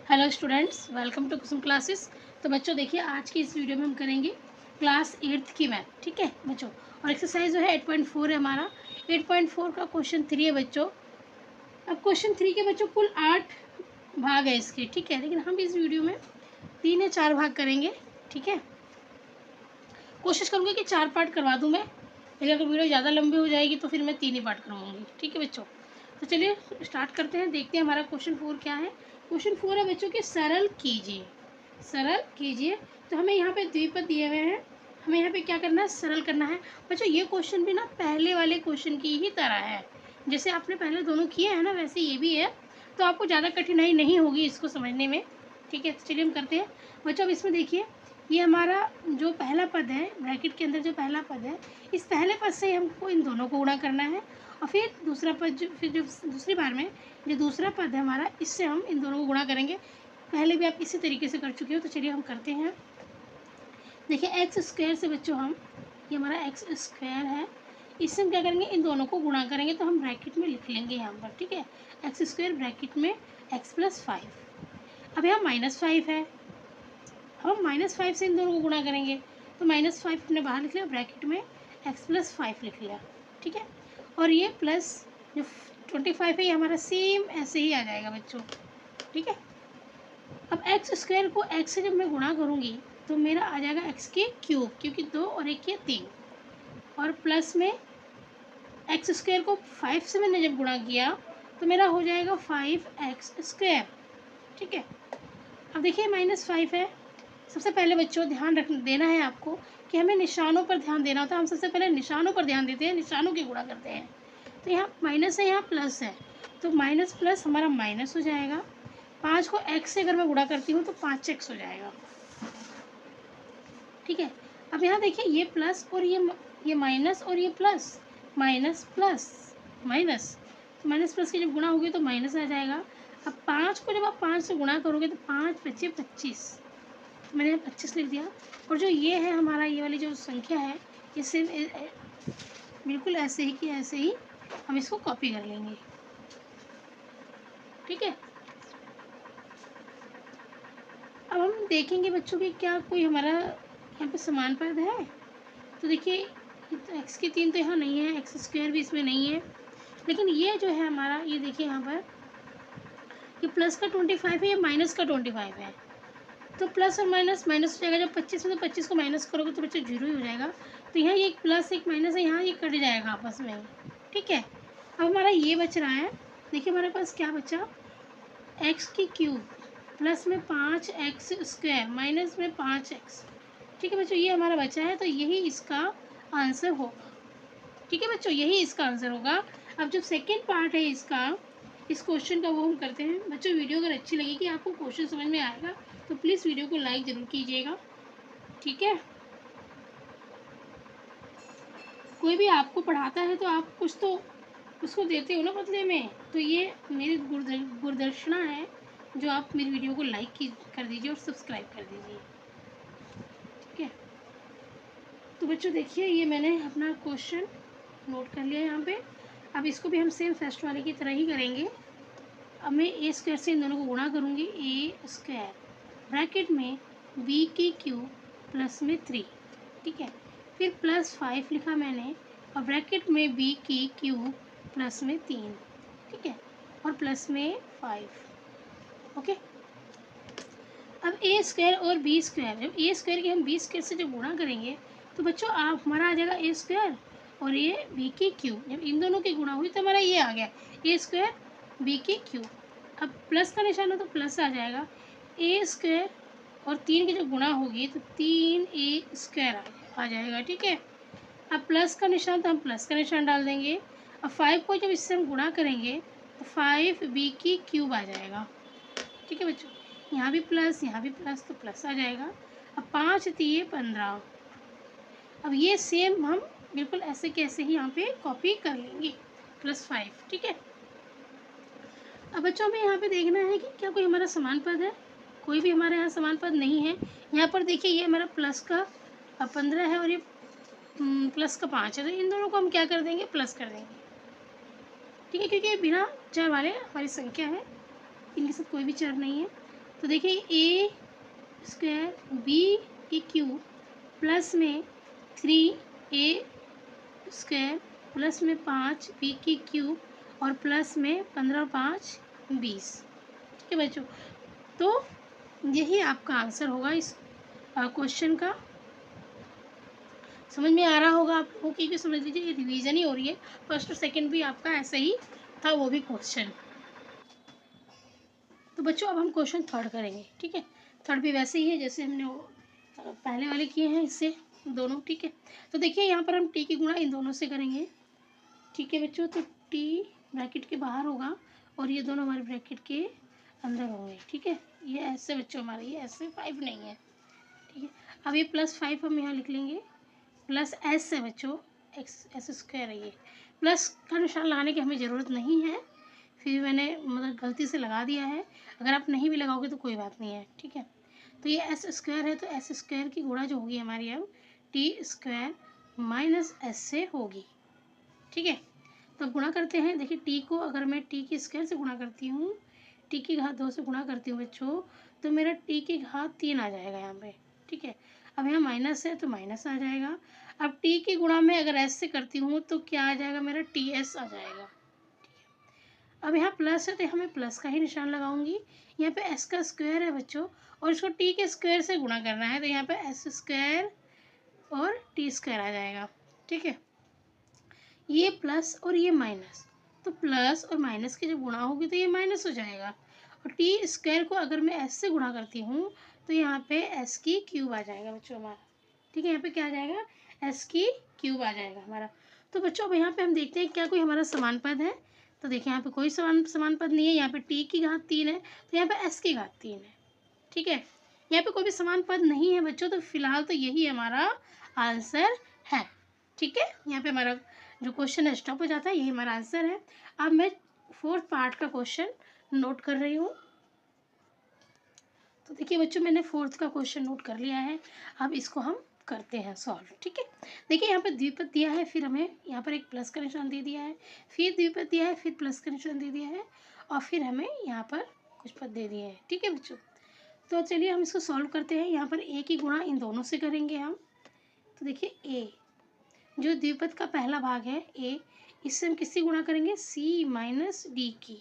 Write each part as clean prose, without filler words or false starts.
Hello students, welcome to Kusum classes. तो बच्चों देखिए, आज की इस वीडियो में हम करेंगे क्लास 8th की मैथ। ठीक है बच्चों, और एक्सरसाइज जो है 8.4 है हमारा। 8.4 का क्वेश्चन 3 है बच्चों। अब क्वेश्चन 3 के बच्चों कुल 8 भाग है इसके। ठीक है, लेकिन हम इस वीडियो में 3 या 4 भाग करेंगे। ठीक है, कोशिश करूँगी कि 4 पार्ट करवा दूँ मैं, लेकिन अगर वीडियो ज़्यादा लंबी हो जाएगी तो फिर मैं 3 ही पार्ट करवाऊँगी। ठीक है बच्चों, तो चलिए स्टार्ट करते हैं। देखते हैं हमारा क्वेश्चन 4 क्या है। क्वेश्चन 4 है बच्चों कि सरल कीजिए। सरल कीजिए, तो हमें यहाँ पे द्विपद दिए हुए हैं, हमें यहाँ पे क्या करना है, सरल करना है। बच्चों ये क्वेश्चन भी ना पहले वाले क्वेश्चन की ही तरह है, जैसे आपने पहले दोनों किए हैं ना, वैसे ये भी है, तो आपको ज़्यादा कठिनाई नहीं होगी इसको समझने में। ठीक है, तो चलिए हम करते हैं बच्चों। अब इसमें देखिए, ये हमारा जो पहला पद है, ब्रैकेट के अंदर जो पहला पद है, इस पहले पद से हमको इन दोनों को गुणा करना है, और फिर दूसरा पद जो दूसरी बार में जो दूसरा पद है हमारा, इससे हम इन दोनों को गुणा करेंगे। पहले भी आप इसी तरीके से कर चुके हो, तो चलिए हम करते हैं। देखिए एक्स स्क्वायर से बच्चों हम, ये हमारा एक्स स्क्वायर है, इससे हम क्या करेंगे, इन दोनों को गुणा करेंगे, तो हम ब्रैकेट में लिख लेंगे यहाँ पर। ठीक है, एक्स स्क्वायर ब्रैकेट में एक्स प्लस 5। अब यहाँ -5 है, हम -5 से इन दोनों को गुणा करेंगे, तो -5 हमने बाहर लिख लिया, ब्रैकेट में x प्लस 5 लिख लिया। ठीक है, और ये प्लस जो 25 है, ये हमारा सेम ऐसे ही आ जाएगा बच्चों। ठीक है, अब एक्स स्क्वायर को x से जब मैं गुणा करूँगी तो मेरा आ जाएगा x के क्यूब, क्योंकि 2 और 1 के 3, और प्लस में एक्स स्क्वायर को 5 से मैंने जब गुणा किया तो मेरा हो जाएगा 5x स्क्वायर। ठीक है, अब देखिए -5 है। सबसे पहले बच्चों ध्यान रख देना है आपको कि हमें निशानों पर ध्यान देना होता है। हम सबसे पहले निशानों पर ध्यान देते हैं, निशानों की गुणा करते हैं। तो यहाँ माइनस है, यहाँ प्लस है, तो माइनस प्लस हमारा माइनस हो जाएगा। 5 को x से अगर मैं गुणा करती हूँ तो 5x हो जाएगा। ठीक है, अब यहाँ देखिए, ये प्लस और ये माइनस और ये प्लस, माइनस प्लस माइनस, तो माइनस प्लस की जब गुणा होगी तो माइनस आ जाएगा। अब 5 को जब आप 5 से गुणा करोगे तो 5 बचे 25, मैंने 25 लिख दिया। और जो ये है हमारा, ये वाली जो संख्या है, इसे बिल्कुल ऐसे ही कि ऐसे ही हम इसको कॉपी कर लेंगे। ठीक है, अब हम देखेंगे बच्चों कि क्या कोई हमारा यहाँ पे समान पद है। तो देखिए, एक्स की 3 तो यहाँ नहीं है, एक्स स्क्वायर भी इसमें नहीं है, लेकिन ये जो है हमारा, ये देखिए यहाँ पर, ये प्लस का 25 है, ये माइनस का 25 है। तो प्लस और माइनस माइनस हो जाएगा, जब 25 में से 25 को माइनस करोगे तो बच्चे 0 ही हो जाएगा। तो यहाँ ये एक प्लस एक माइनस है, यहाँ ये कट जाएगा आपस में। ठीक है, अब हमारा ये बच रहा है। देखिए हमारे पास क्या बचा, एक्स की क्यूब प्लस में 5x स्क्वायर माइनस में 5x। ठीक है बच्चों, ये हमारा बचा है, तो यही इसका आंसर होगा। ठीक है बच्चों, यही इसका आंसर होगा। अब जो सेकेंड पार्ट है इसका, इस क्वेश्चन का, वो हम करते हैं। बच्चों वीडियो अगर अच्छी लगेगी, आपको क्वेश्चन समझ में आएगा, तो प्लीज़ वीडियो को लाइक ज़रूर कीजिएगा। ठीक है, कोई भी आपको पढ़ाता है तो आप कुछ तो उसको देते हो ना बदले में, तो ये मेरी गुरुदक्षिणा है, जो आप मेरी वीडियो को लाइक कर दीजिए और सब्सक्राइब कर दीजिए। ठीक है, तो बच्चों देखिए, ये मैंने अपना क्वेश्चन नोट कर लिया यहाँ पे। अब इसको भी हम सेम फर्स्ट वाले की तरह ही करेंगे। अब मैं ए स्क्वायर से इन दोनों को गुणा करूँगी, ए स्क्वायर ब्रैकेट में बी की क्यूब प्लस में 3। ठीक है, फिर प्लस 5 लिखा मैंने, और ब्रैकेट में बी की क्यूब प्लस में 3। ठीक है, और प्लस में 5। ओके, अब ए स्क्वायर और बी स्क्वायर, जब ए स्क्वायर की हम बी स्क्वायर से जब गुणा करेंगे तो बच्चों आप हमारा आ जाएगा ए स्क्वायर, और ये बी की क्यूब, जब इन दोनों की गुणा हुई तो हमारा ये आ गया ए स्क्वायर बी की क्यूब। अब प्लस का निशान है तो प्लस आ जाएगा, ए स्क्वायर और 3 की जो गुणा होगी तो 3a स्क्वायर आ जाएगा। ठीक है, अब प्लस का निशान तो हम प्लस का निशान डाल देंगे। अब 5 को जब इससे हम गुणा करेंगे तो 5b की क्यूब आ जाएगा। ठीक है बच्चों, यहाँ भी प्लस तो प्लस आ जाएगा। अब 5 3 15। अब ये सेम हम बिल्कुल ऐसे कैसे ही यहाँ पे कॉपी कर लेंगे, +5। ठीक है, अब बच्चों हमें यहाँ पे देखना है कि क्या कोई हमारा समान पद है। कोई भी हमारे यहाँ समान पद नहीं है। यहाँ पर देखिए, ये हमारा प्लस का 15 है और ये प्लस का 5 है, तो इन दोनों को हम क्या कर देंगे, प्लस कर देंगे। ठीक है, क्योंकि ये बिना चर वाले हमारी संख्या है, इनके साथ कोई भी चर नहीं है। तो देखिए ए स्क्वायर बी की क्यूब प्लस में 3a स्क्वायर प्लस में 5b की क्यूब और प्लस में 15 और 5 20। ठीक है बच्चों, तो यही आपका आंसर होगा इस क्वेश्चन का। समझ में आ रहा होगा आप लोगों की, समझ लीजिए ये रिवीजन ही हो रही है। फर्स्ट और सेकंड भी आपका ऐसा ही था, वो भी क्वेश्चन। तो बच्चों अब हम क्वेश्चन थर्ड करेंगे। ठीक है, थर्ड भी वैसे ही है जैसे हमने वो पहले वाले किए हैं, इससे दोनों। ठीक है, तो देखिए यहाँ पर हम टी की गुणा इन दोनों से करेंगे। ठीक है बच्चों, तो टी ब्रैकेट के बाहर होगा और ये दोनों हमारे ब्रैकेट के अंदर होंगे। ठीक है, ये ऐसे बच्चों हमारे, ये ऐसे 5 नहीं है। ठीक है, अब ये +5 हम यहाँ लिख लेंगे, प्लस एस है बच्चों, एक्स स्क्वायर है। ये प्लस का निशान लगाने की हमें ज़रूरत नहीं है, फिर मैंने मतलब गलती से लगा दिया है। अगर आप नहीं भी लगाओगे तो कोई बात नहीं है। ठीक है, तो ये एस स्क्वायर है, तो एस स्क्वायर की गुणा जो होगी हमारी अब टी स्क्वायर माइनस एस से होगी। ठीक है, तो अब गुणा करते हैं। देखिए टी को अगर मैं टी की स्क्वायर से गुणा करती हूँ, टी की घात 2 से गुणा करती हूँ बच्चों, तो मेरा टी की घात 3 आ जाएगा यहाँ पे। ठीक है, अब यहाँ माइनस है तो माइनस आ जाएगा। अब टी की गुणा में अगर एस से करती हूँ तो क्या आ जाएगा, मेरा टी एस आ जाएगा। अब यहाँ प्लस है तो यहाँ मैं प्लस का ही निशान लगाऊंगी। यहाँ पे एस का स्क्वायर है बच्चों, और इसको टी के स्क्वायर से गुणा करना है, तो यहाँ पे एस स्क्वायर और टी स्क्वायर आ जाएगा। ठीक है, ये प्लस और ये माइनस, तो प्लस और माइनस की जब गुणा होगी तो ये माइनस हो जाएगा। और टी स्क्वायर को अगर मैं एस से गुणा करती हूँ तो यहाँ पे एस की क्यूब आ जाएगा बच्चों हमारा। ठीक है, यहाँ पे क्या आ जाएगा, एस की क्यूब आ जाएगा हमारा। तो बच्चों अब यहाँ पे हम देखते हैं क्या कोई हमारा समान पद है। तो देखिए यहाँ पे कोई समान पद नहीं है। यहाँ पे टी की घात 3 है तो यहाँ पे एस की घात 3 है। ठीक है, यहाँ पे कोई भी समान पद नहीं है बच्चों, तो फिलहाल तो यही हमारा आंसर है। ठीक है, यहाँ पे हमारा जो क्वेश्चन है स्टॉप हो जाता है, यही हमारा आंसर है। अब मैं फोर्थ पार्ट का क्वेश्चन नोट कर रही हूँ। तो देखिए बच्चों मैंने फोर्थ का क्वेश्चन नोट कर लिया है, अब इसको हम करते हैं सॉल्व। ठीक है, देखिए यहाँ पे द्विपद दिया है, फिर हमें यहाँ पर एक प्लस का निशान दे दिया है, फिर द्विपद दिया है, फिर प्लस का निशान दे दिया है, और फिर हमें यहाँ पर कुछ पद दे दिए हैं। ठीक है बच्चों, तो चलिए हम इसको सॉल्व करते हैं। यहाँ पर ए की गुणा इन दोनों से करेंगे हम। तो देखिए ए जो द्विपद का पहला भाग है ए, इससे हम किससे गुणा करेंगे, सी माइनस डी की।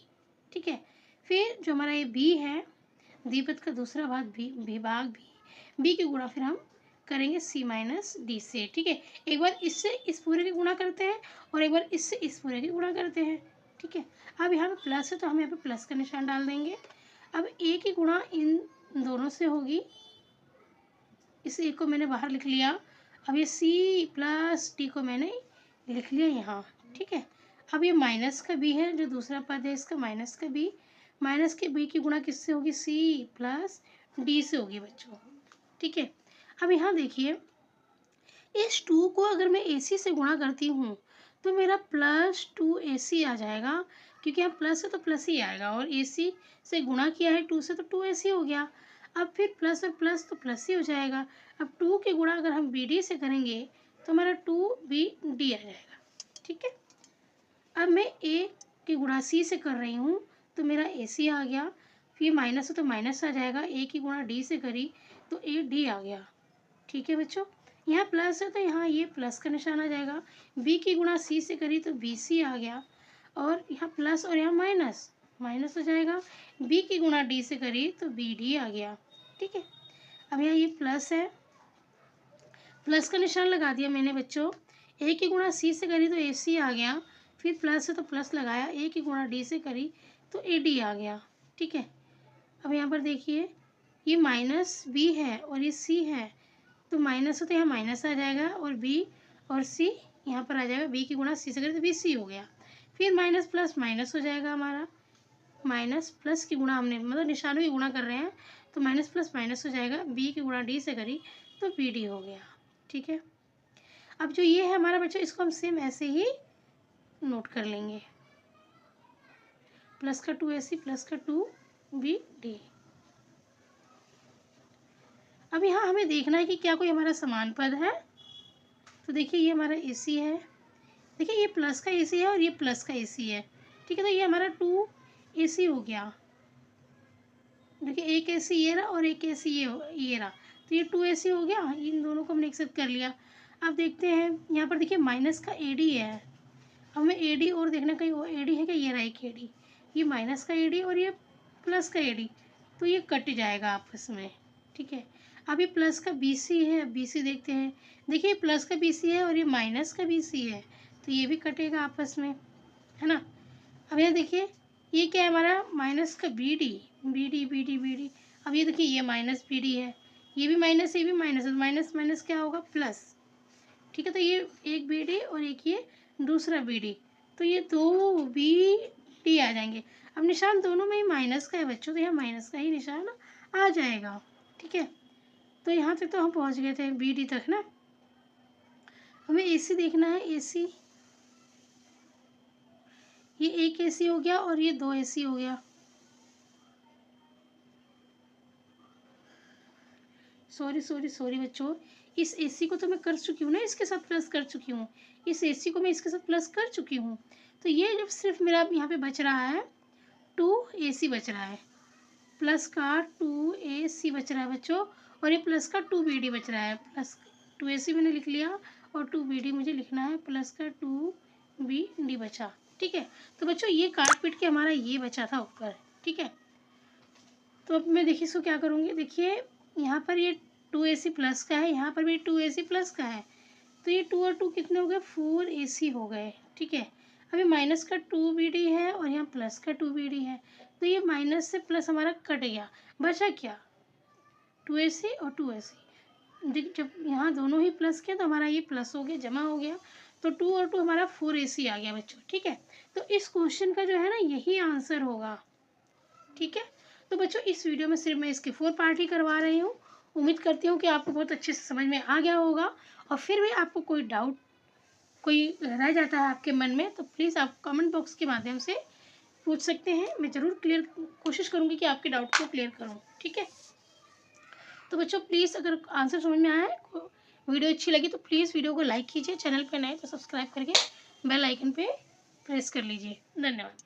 ठीक है, फिर जो हमारा ये बी है द्विपद का दूसरा भाग भाग बी की गुणा फिर हम करेंगे सी माइनस डी से। ठीक है, एक बार इससे इस पूरे की गुणा करते हैं और एक बार इससे इस पूरे की गुणा करते हैं। ठीक है, अब यहाँ पे प्लस है तो हम यहाँ पे प्लस का निशान डाल देंगे। अब ए की गुणा इन दोनों से होगी, इस ए को मैंने बाहर लिख लिया। अब ये सी प्लस डी को मैंने लिख लिया यहाँ। ठीक है, अब ये माइनस का बी है, जो दूसरा पद है इसका माइनस का बी, माइनस के बी की गुणा किससे होगी, सी प्लस डी से होगी बच्चों। ठीक है, अब यहाँ देखिए इस 2 को अगर मैं AC से गुणा करती हूँ तो मेरा +2AC आ जाएगा, क्योंकि यहाँ प्लस है तो प्लस ही आएगा, और AC से गुणा किया है 2 से तो 2AC हो गया। अब फिर प्लस और प्लस तो प्लस ही हो जाएगा। अब 2 की गुणा अगर हम BD से करेंगे तो हमारा 2BD आ जाएगा। ठीक है, अब मैं A की गुणा C से कर रही हूँ तो मेरा AC आ गया, फिर माइनस है तो माइनस आ जाएगा, A की गुणा D से करी तो AD आ गया। ठीक है बच्चों, यहाँ प्लस है तो यहाँ ये प्लस का निशान आ जाएगा, B की गुणा C से करी तो BC आ गया, और यहाँ प्लस और यहाँ माइनस माइनस हो जाएगा, B की गुणा D से करी तो BD आ गया। ठीक है, अब यहाँ ये प्लस है, प्लस का निशान लगा दिया मैंने बच्चों। A की गुणा C से करी तो AC आ गया, फिर प्लस है तो प्लस लगाया, A की गुणा D से करी तो AD आ गया। ठीक है, अब यहाँ पर देखिए ये माइनस B है और ये C है, तो माइनस हो तो यहाँ माइनस आ जाएगा, और B और C यहाँ पर आ जाएगा, B की गुणा C से करें तो BC हो गया, फिर माइनस प्लस माइनस हो जाएगा हमारा, माइनस प्लस की गुणा हमने मतलब निशानों की गुणा कर रहे हैं तो माइनस प्लस माइनस हो जाएगा, B की गुणा D से करी तो BD हो गया। ठीक है, अब जो ये है हमारा बच्चों, इसको हम सेम ऐसे ही नोट कर लेंगे, प्लस का 2AC प्लस का 2BD। अब यहाँ हमें देखना है कि क्या कोई हमारा समान पद है। तो देखिए ये हमारा AC है, देखिए ये प्लस का AC है और ये प्लस का AC है। ठीक है, तो ये हमारा 2AC हो गया। देखिए एक ए सी ये रहा और एक ए सी ये रहा, तो ये 2AC हो गया, इन दोनों को हमने एक्सेप्ट कर लिया। अब देखते हैं यहाँ पर देखिए माइनस का AD है, हमें AD और देखना कहीं वो AD है क्या, ये रहा एक AD, ये माइनस का AD और ये प्लस का AD, तो ये कट जाएगा आपस में, ठीक है। अब ये प्लस का BC है, BC देखते हैं, देखिए प्लस का BC है और ये माइनस का BC है, तो ये भी कटेगा आपस में, है ना। अब यहाँ देखिए ये क्या है हमारा माइनस का BD, BD, अब ये देखिए ये माइनस BD है, ये भी माइनस, ये भी माइनस, माइनस माइनस क्या होगा प्लस, ठीक है। तो ये एक BD और एक ये दूसरा BD, तो ये दो BD आ जाएंगे। अब निशान दोनों में ही माइनस का है बच्चों, तो यहाँ माइनस का ही निशान आ जाएगा, ठीक है। तो यहाँ तक तो हम पहुँच गए थे BD तक ना। हमें AC देखना है, AC, ये एक AC हो गया और ये 2 AC हो गया, सॉरी बच्चों, इस AC को तो मैं कर चुकी हूँ ना, इसके साथ प्लस कर चुकी हूँ, इस AC को मैं इसके साथ प्लस कर चुकी हूँ। तो ये जब सिर्फ मेरा यहाँ पे बच रहा है 2AC बच रहा है, प्लस का 2AC बच रहा है बच्चों, और ये प्लस का 2BD बच रहा है, प्लस 2AC मैंने लिख लिया और 2BD मुझे लिखना है, प्लस का 2BD बचा, ठीक है। तो बच्चों ये काट पीट के हमारा ये बचा था ऊपर, ठीक है। तो अब मैं देखिए इसको क्या करूँगी, देखिए यहाँ पर ये 2AC प्लस का है, यहाँ पर भी 2AC प्लस का है, तो ये 2 और 2 कितने हो गए, 4AC हो गए, ठीक है। अभी माइनस का 2BD है और यहाँ प्लस का 2BD है, तो ये माइनस से प्लस हमारा कट गया, बचा क्या 2AC और 2AC। देख जब यहाँ दोनों ही प्लस किया तो हमारा ये प्लस हो गया, जमा हो गया, तो 2 और 2 हमारा 4AC आ गया बच्चों, ठीक है। तो इस क्वेश्चन का जो है ना यही आंसर होगा, ठीक है। तो बच्चों इस वीडियो में सिर्फ मैं इसके 4 पार्ट ही करवा रही हूँ, उम्मीद करती हूँ कि आपको बहुत अच्छे से समझ में आ गया होगा। और फिर भी आपको कोई डाउट कोई रह जाता है आपके मन में, तो प्लीज़ आप कमेंट बॉक्स के माध्यम से पूछ सकते हैं, मैं ज़रूर कोशिश करूँगी कि आपके डाउट को क्लियर करूँ, ठीक है। तो बच्चों प्लीज़ अगर आंसर समझ में आया है, वीडियो अच्छी लगी तो प्लीज़ वीडियो को लाइक कीजिए, चैनल पर नए तो सब्सक्राइब करके बेल आइकन पे प्रेस कर लीजिए। धन्यवाद।